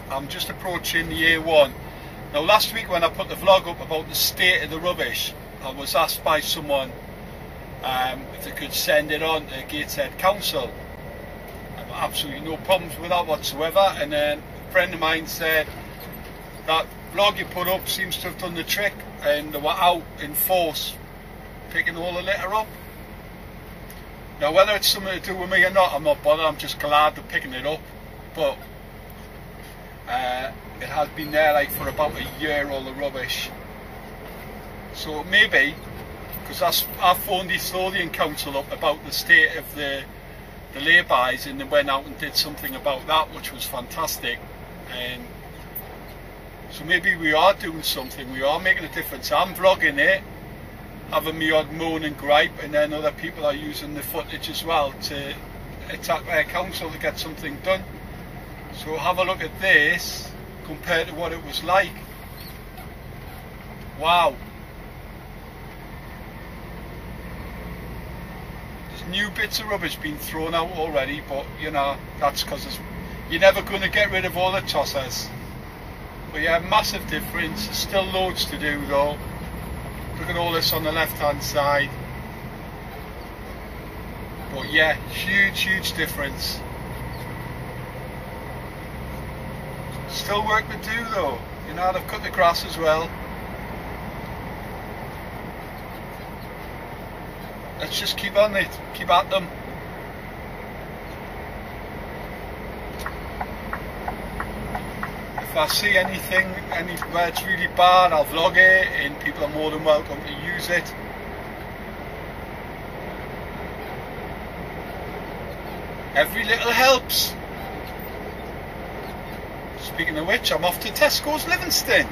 I'm just approaching the A1. Now last week when I put the vlog up about the state of the rubbish, I was asked by someone if they could send it on to Gateshead Council. I've absolutely no problems with that whatsoever, and then a friend of mine said that vlog you put up seems to have done the trick, and they were out in force picking all the litter up. Now whether it's something to do with me or not, I'm not bothered, I'm just glad they're picking it up. But it has been there like for about a year, all the rubbish. So maybe, because I phoned the Etholian Council up about the state of the lay-bys, and they went out and did something about that, which was fantastic. And so maybe we are doing something, we are making a difference. I'm vlogging it, having me odd moan and gripe, and then other people are using the footage as well to attack their council to get something done. So have a look at this compared to what it was like. Wow. There's new bits of rubbish being thrown out already, but you know, that's because you're never going to get rid of all the tossers. But yeah, massive difference. There's still loads to do though. Look at all this on the left hand side. But yeah, huge difference. Still work to do though. You know, they've cut the grass as well. Let's just keep on it, keep at them. If I see anything anywhere it's really bad, I'll vlog it, and people are more than welcome to use it. Every little helps. Speaking of which, I'm off to Tesco's Livingston.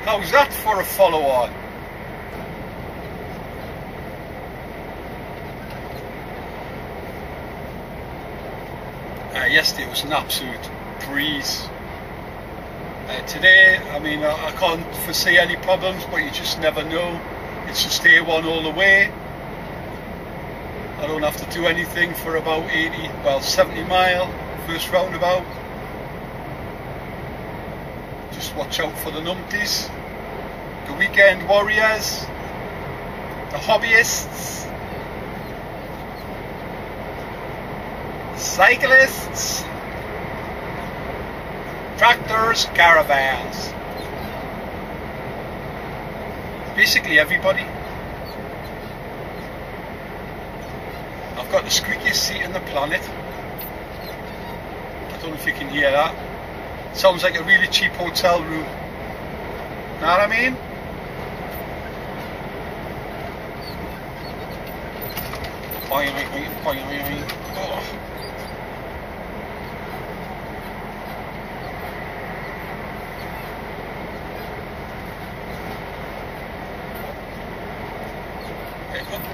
How's that for a follow-on? Yesterday was an absolute breeze. Today, I mean, I can't foresee any problems, but you just never know. It's just A1 all the way. I don't have to do anything for about 70 mile, first roundabout. Just watch out for the numpties, the weekend warriors, the hobbyists, cyclists, tractors, caravans. Basically everybody. I've got the squeakiest seat on the planet. I don't know if you can hear that. Sounds like a really cheap hotel room. Know what I mean? Oh.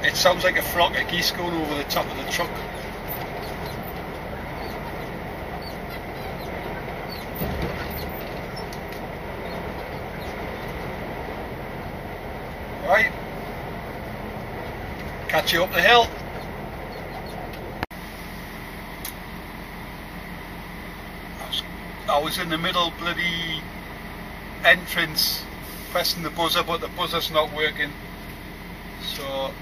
It sounds like a flock of geese going over the top of the truck. Right, catch you up the hill. I was in the middle bloody entrance pressing the buzzer, but the buzzer's not working. So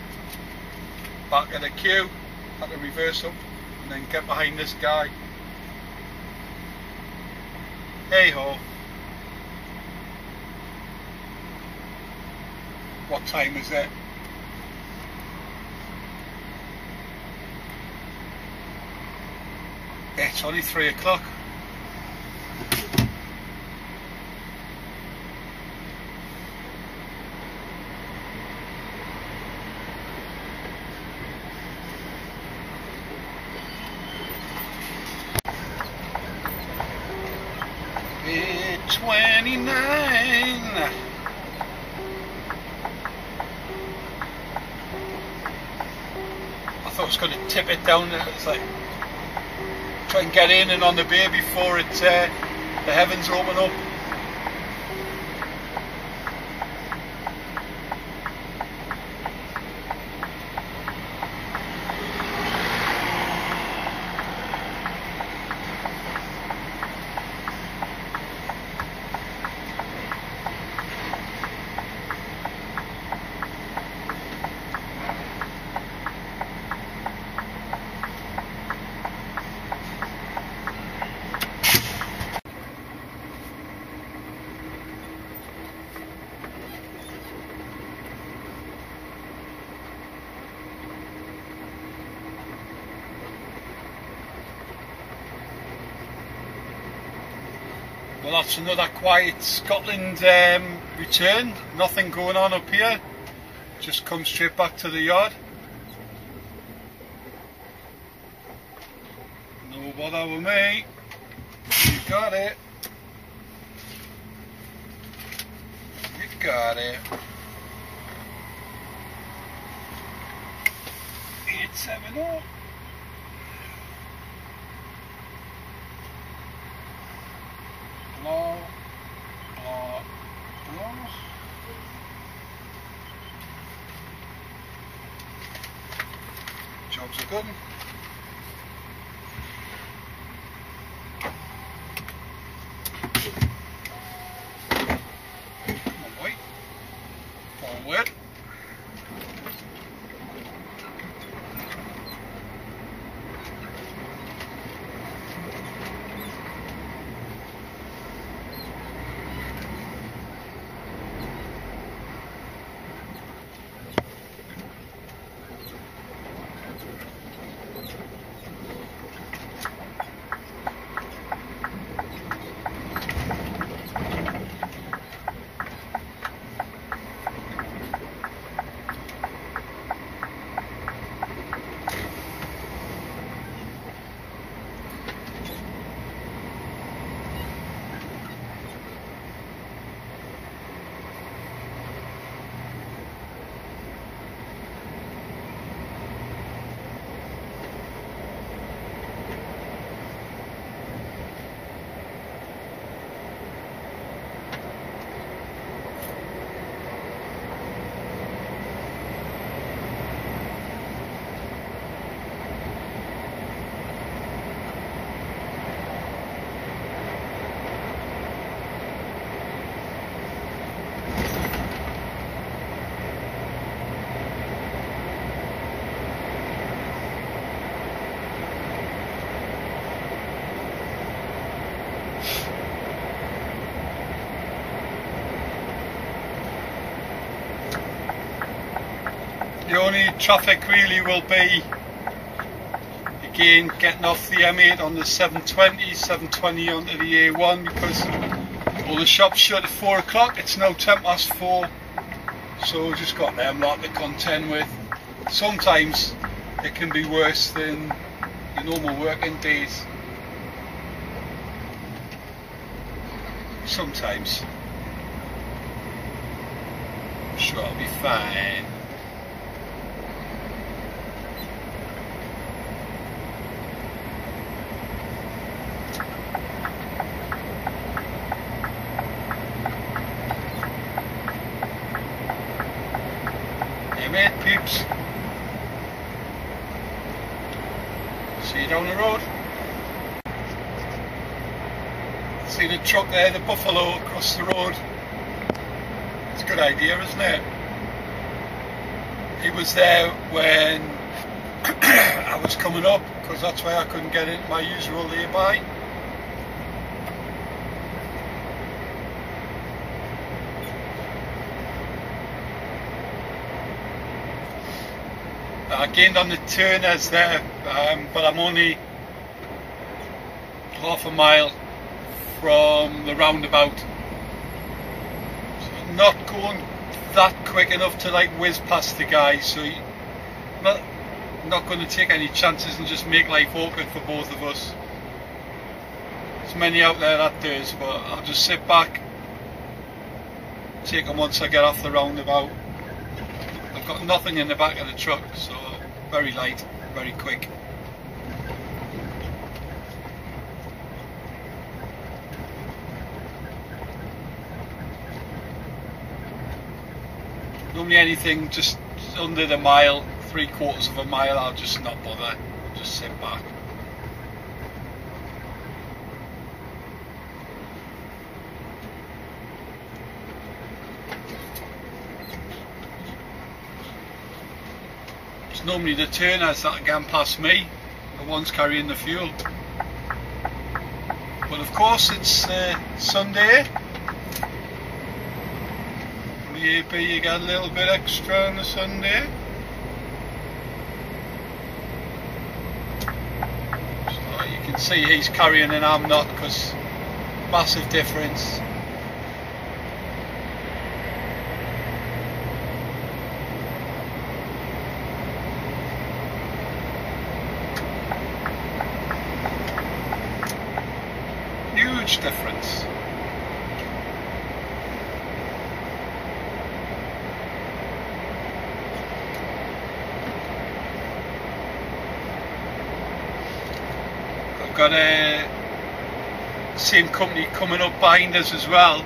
back in the queue, had to reverse up and then get behind this guy. Hey ho. What time is it? It's only 3 o'clock. Bit 29. I thought I was going to tip it down. It's like try and get in and on the bay before it the heavens open up. Well, that's another quiet Scotland return. Nothing going on up here. Just come straight back to the yard. No bother with me. You got it. You got it. 870. Blow, blow, blow. Jobs are good. Come on, boy. Forward. The only traffic really will be, again, getting off the M8 on the 720 onto the A1, because all the shops shut at 4 o'clock. It's now 4:10, so just got them lot to contend with. Sometimes it can be worse than the normal working days. Sometimes. I'm sure I'll be fine. M8 peeps. See you down the road. See the truck there, the Buffalo across the road. It's a good idea, isn't it? He was there when I was coming up, because that's why I couldn't get into my usual lay-by. I gained on the turners there, but I'm only half a mile from the roundabout, so not going that quick enough to like whiz past the guy, so not going to take any chances and just make life awkward for both of us. There's many out there that does, but I'll just sit back, take them once I get off the roundabout. I've got nothing in the back of the truck, so very light, very quick. Normally anything just under the mile, 3/4 of a mile, I'll just not bother, just sit back. It's normally the turners that are getting past me, the ones carrying the fuel. But of course it's Sunday. Maybe you get a little bit extra on the Sunday. So you can see he's carrying and I'm not, because Massive difference. Huge difference. I've got a same company coming up behind us as well.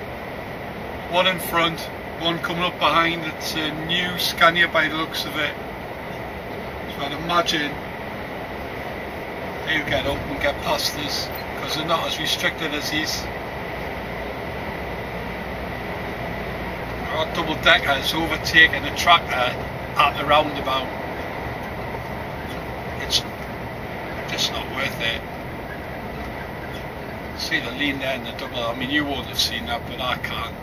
One in front, one coming up behind. It's a new Scania by the looks of it. So I'd imagine they'll get up and get past us because they're not as restricted as these. Our double deckers overtaking a tractor at the roundabout. It's just not worth it. See the lean there in the double. I mean, you won't have seen that, but I can.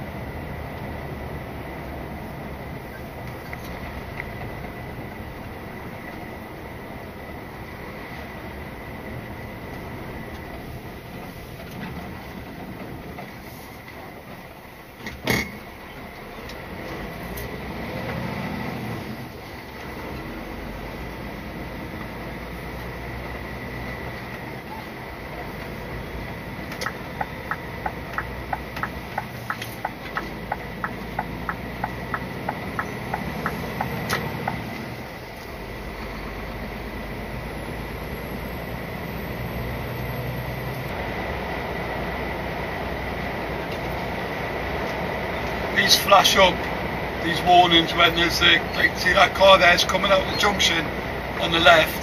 These flash up, these warnings when there's like see that car there's coming out the junction on the left.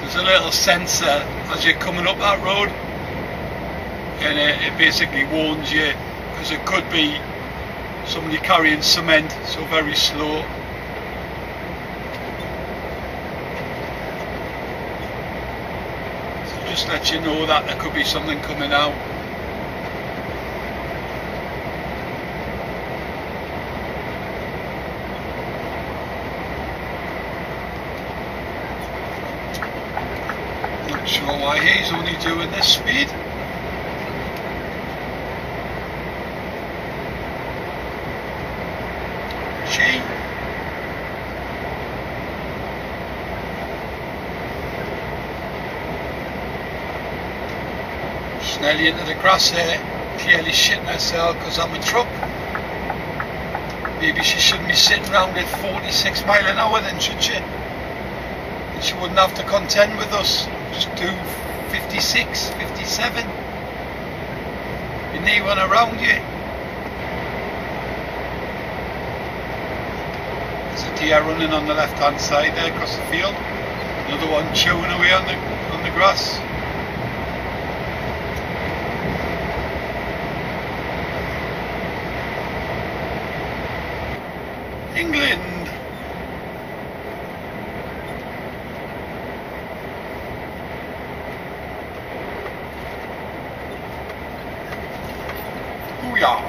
There's a little sensor as you're coming up that road, and it basically warns you because it could be somebody carrying cement, so very slow. So just let you know that there could be something coming out. Not sure why he's only doing this speed. She. She's nearly into the grass there, clearly shitting herself because I'm a truck. Maybe she shouldn't be sitting around at 46 mile an hour then, should she? And she wouldn't have to contend with us. Just do 56, 57. You need one around you. There's a deer running on the left hand side there across the field. Another one chewing away on the grass. England. Booyah.